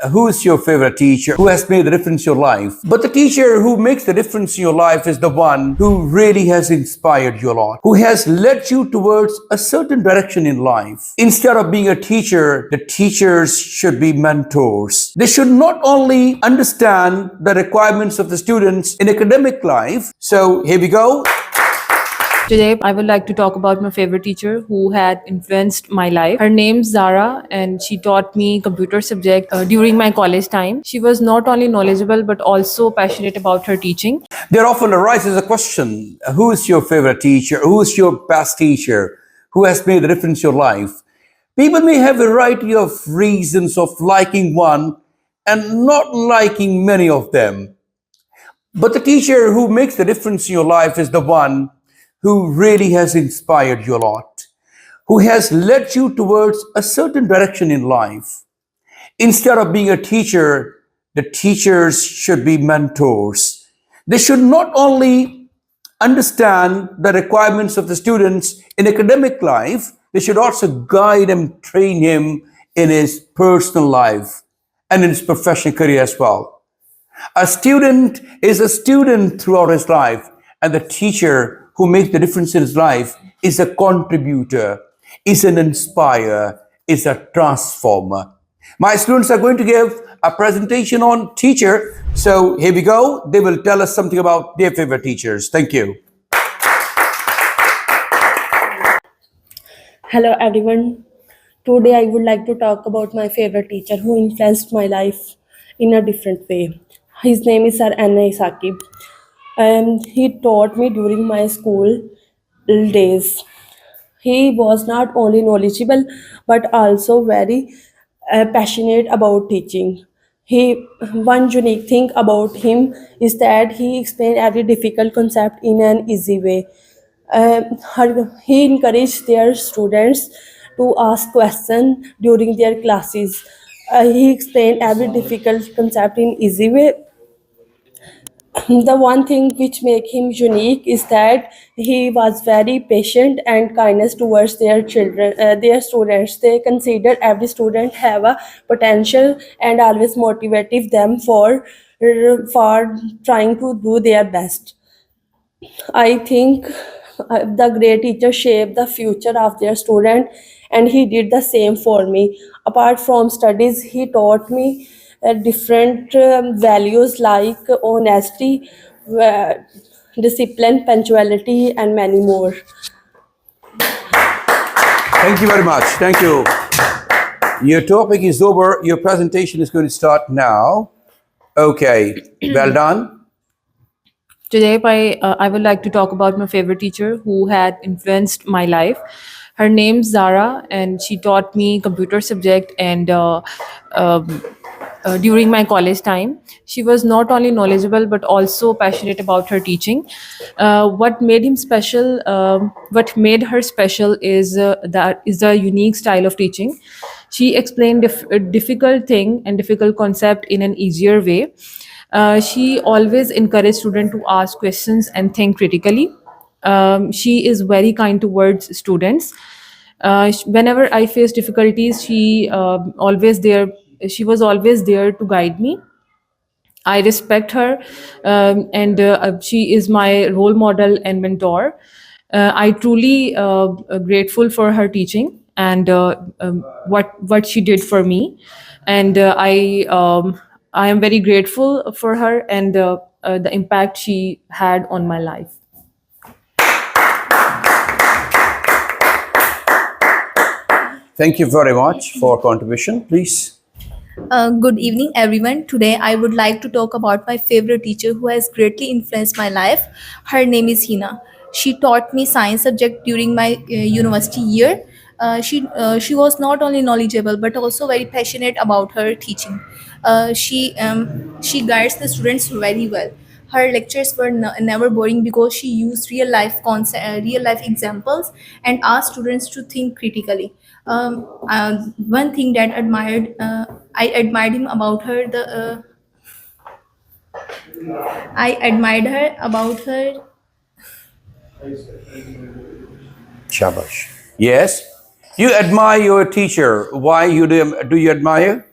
who is your favorite teacher who has made a difference in your life? But the teacher who makes the difference in your life is the one who really has inspired you a lot, who has led you towards a certain direction in life. Instead of being a teacher, the teachers should be mentors. They should not only understand the requirements of the students in academic life. So here we go. Today, I would like to talk about my favorite teacher who had influenced my life. Her name's Zara, and she taught me computer subject during my college time. She was not only knowledgeable but also passionate about her teaching. There often arises a question, who is your favorite teacher? Who is your best teacher? Who has made a difference in your life? People may have a variety of reasons of liking one and not liking many of them. But the teacher who makes the difference in your life is the one who really has inspired you a lot, who has led you towards a certain direction in life. Instead of being a teacher, the teachers should be mentors. They should not only understand the requirements of the students in academic life, they should also guide and train him in his personal life and in his professional career as well. A student is a student throughout his life, and the teacher who makes the difference in his life is a contributor, is an inspirer, is a transformer. My students are going to give a presentation on teacher. So here we go. They will tell us something about their favorite teachers. Thank you. Hello everyone. Today I would like to talk about my favorite teacher who influenced my life in a different way. His name is Sir N.A. Sakib. He taught me during my school days. He was not only knowledgeable but also very passionate about teaching. He One unique thing about him is that he explained every difficult concept in an easy way. He encouraged their students to ask questions during their classes. He explained every difficult concept in easy way. The one thing which make him unique is that he was very patient and kindness towards their children, their students. They consider every student have a potential and always motivative them for trying to do their best. I think the great teacher shaped the future of their student, and he did the same for me. Apart from studies, he taught me different values like honesty, uh, discipline, punctuality, and many more. Thank you very much. Thank you. Your topic is over. Your presentation is going to start now. Okay. Well done. Today, I would like to talk about my favorite teacher who had influenced my life. Her name's Zara, and she taught me computer subject and during my college time. She was not only knowledgeable but also passionate about her teaching. What made her special is that is the unique style of teaching. She explained a difficult thing and difficult concept in an easier way. She always encouraged students to ask questions and think critically. She is very kind towards students. Whenever I face difficulties, she was always there to guide me. I respect her, and she is my role model and mentor. I truly grateful for her teaching and what she did for me, and I am very grateful for her and the impact she had on my life. Thank you very much for contribution. Please. Good evening, everyone. Today, I would like to talk about my favorite teacher who has greatly influenced my life. Her name is Hina. She taught me science subject during my university year. She was not only knowledgeable but also very passionate about her teaching. She guides the students very well. Her lectures were never boring because she used real life examples and asked students to think critically. One thing that I admired him about her the I admired her about her Shabash. Yes. You admire your teacher. Why do you admire?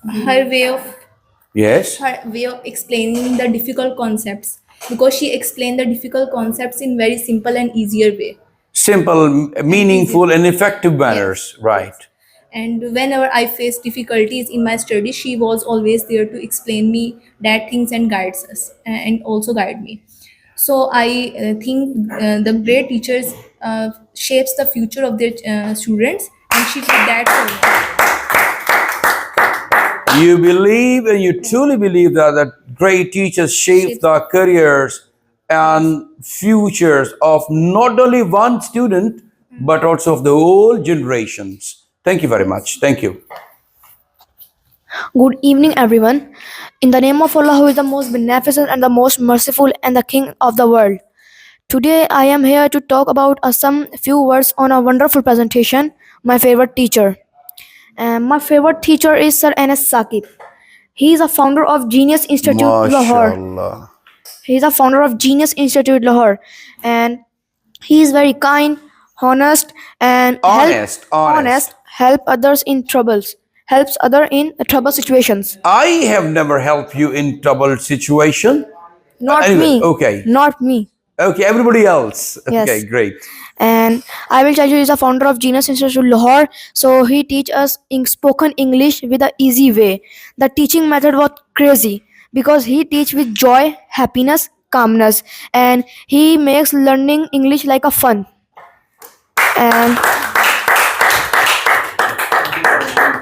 her way of Yes. explaining the difficult concepts, because she explained the difficult concepts in very simple and easier way Simple, and easy. meaningful, and effective Yes, manners. Right. yes. And whenever I face difficulties in my studies, she was always there to explain me that things and guides us and also guide me. So I think the great teachers shapes the future of their students, and she did that for You believe and you truly believe that great teachers me. shape the careers and futures of not only one student but also of the whole generations. Thank you very much. Thank you. Good evening, everyone. In the name of Allah, who is the most beneficent and the most merciful and the King of the world. Today, I am here to talk about some few words on a wonderful presentation. My favorite teacher. And my favorite teacher is Sir N.S. Saqib. He is a founder of Genius Institute Lahore. MashaAllah. He is a founder of Genius Institute Lahore, and he is very kind, honest, and Honest. help others in troubles. Helps other in trouble situations. I have never helped you in troubled situation. Not Anyway, me. okay. Not me. Okay, everybody else. Yes. Okay, great. And I will tell you, he's a founder of Genius Institute Lahore. So he teach us in spoken English with a easy way. The teaching method was crazy because he teach with joy, happiness, calmness, and he makes learning English like a fun. And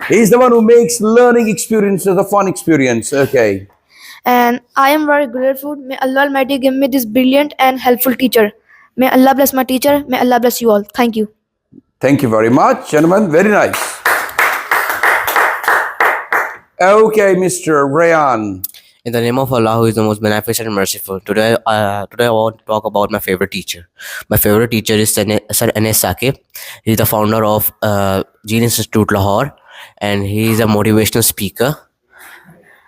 He's the one who makes learning experiences a fun experience. Okay. and I am very grateful. May Allah Almighty give me this brilliant and helpful teacher. May Allah bless my teacher. May Allah bless you all. Thank you. Thank you very much, gentlemen. Very nice. Okay, Mr. Rayan. In the name of Allah, who is the most beneficent and merciful, today I want to talk about my favorite teacher. My favorite teacher is Sir N.S. Saqib. He is the founder of Genius Institute Lahore, and he is a motivational speaker,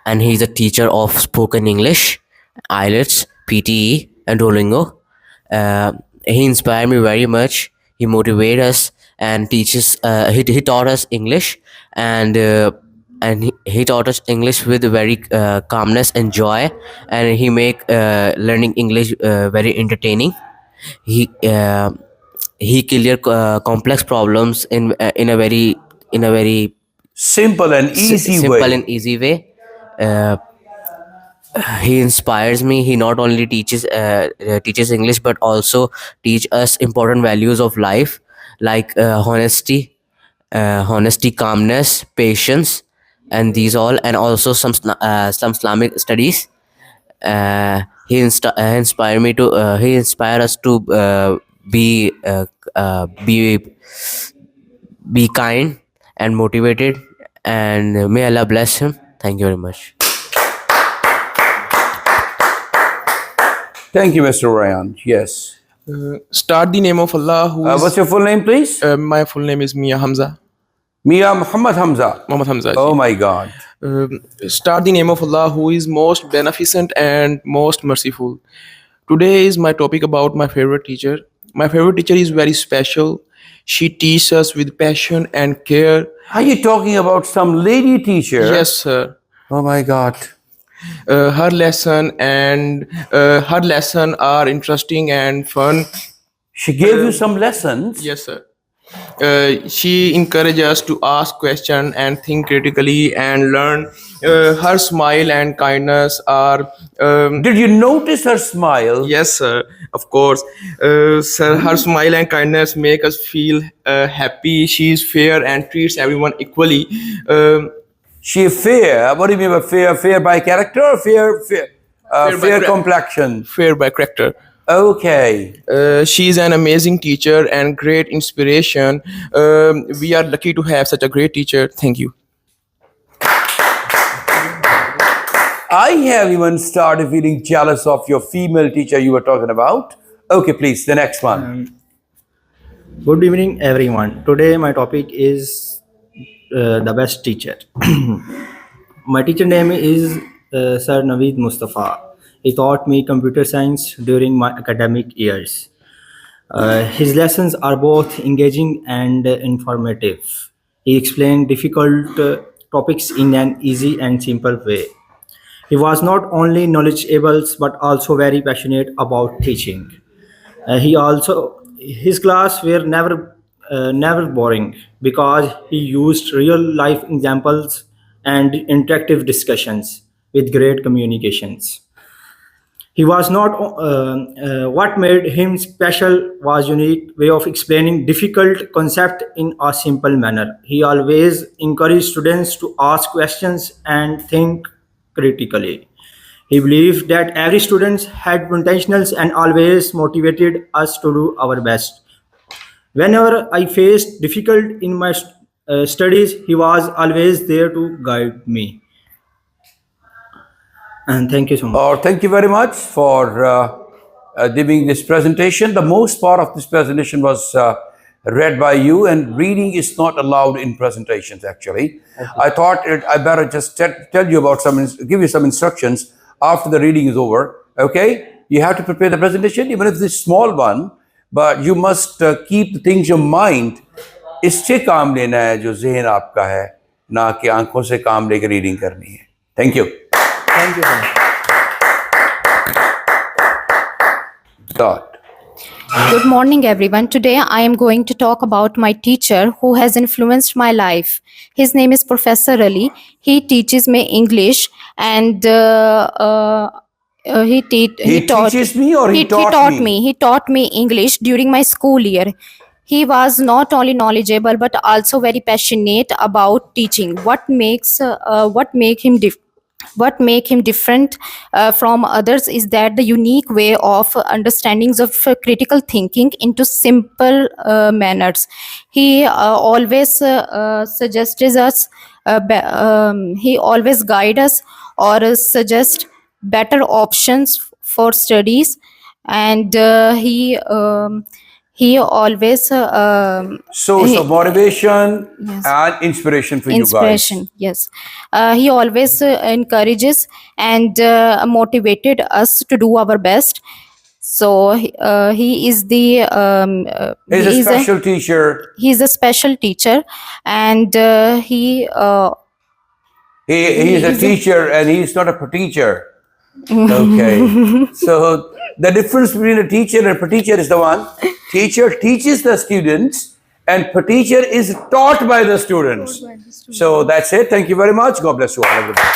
and he is a teacher of spoken English, IELTS, PTE, and Duolingo. He inspired me very much. He motivated us and teaches. He taught us English, and he taught us English with very calmness and joy, and he make learning English very entertaining. He uh, he clear complex problems in a very Simple and easy simple way. and easy way. Uh, he inspires me. He not only teaches English but also teach us important values of life, like honesty, calmness, patience, and these all, and also some Islamic studies. Inspire me to he inspire us to be be kind and motivated, and may Allah bless him. Thank you very much. Thank you, Mr. Rayan. Yes. Start the name of Allah, who is. What's your full name, please? My full name is Mia Hamza. Mia Muhammad Hamza. Muhammad Hamza. Oh my God. Start the name of Allah, who is most beneficent and most merciful. Today is my topic about my favorite teacher. My favorite teacher is very special. She teaches us with passion and care. Are you talking about some lady teacher? Yes, sir. Oh my God. Her lesson are interesting and fun. She gave you some lessons? Yes, sir. She encourages us to ask questions and think critically and learn. Her smile and kindness are. Did you notice her smile? Yes, sir. Of course, sir. Her smile and kindness make us feel happy. She is fair and treats everyone equally. She fair. What do you mean by fair? Fair by character or fair complexion? Fair by character. Okay. She is an amazing teacher and great inspiration. We are lucky to have such a great teacher. Thank you. I have even started feeling jealous of your female teacher you were talking about. Okay, please, the next one. Good evening, everyone. Today, my topic is the best teacher. My teacher name is Sir Naveed Mustafa. He taught me computer science during my academic years. His lessons are both engaging and informative. He explained difficult topics in an easy and simple way. He was not only knowledgeable but also very passionate about teaching. He also his class were never boring because he used real life examples and interactive discussions with great communications. He was not what made him special was unique way of explaining difficult concept in a simple manner. He always encouraged students to ask questions and think critically. He believed that every student had potentials and always motivated us to do our best. Whenever I faced difficult in my studies, he was always there to guide me. And thank you so much. Thank you very much for giving this presentation. The most part of this presentation was read by you, and reading is not allowed in presentations, actually. I thought I better just tell you about give you some instructions after the reading is over, okay? You have to prepare the presentation, even if it's a small one, but you must keep the things in mind. इससे काम लेना है जो ज़हन आपका है, ना कि आंखों से काम लेकर रीडिंग करनी है. Thank you. Thank you so much. Dot. Good morning, everyone. Today I am going to talk about my teacher who has influenced my life. His name is Professor Ali. He teaches me English, and he teaches me, or he taught me? He taught me English during my school year. He was not only knowledgeable but also very passionate about teaching. What make him different from others is that the unique way of understandings of critical thinking into simple manners. He always suggests us he always guide us or suggest better options for studies, and he always So motivation Yes. and inspiration for you guys. Inspiration, yes. He always encourages and motivated us to do our best. So he is the He's a special teacher. he's a special teacher, and He is a teacher, and he's not a teacher. Okay. So the difference between a teacher and a teacher is the one. Teacher teaches the students, and teacher is taught by the students. So that's it. Thank you very much. God bless you all, everybody.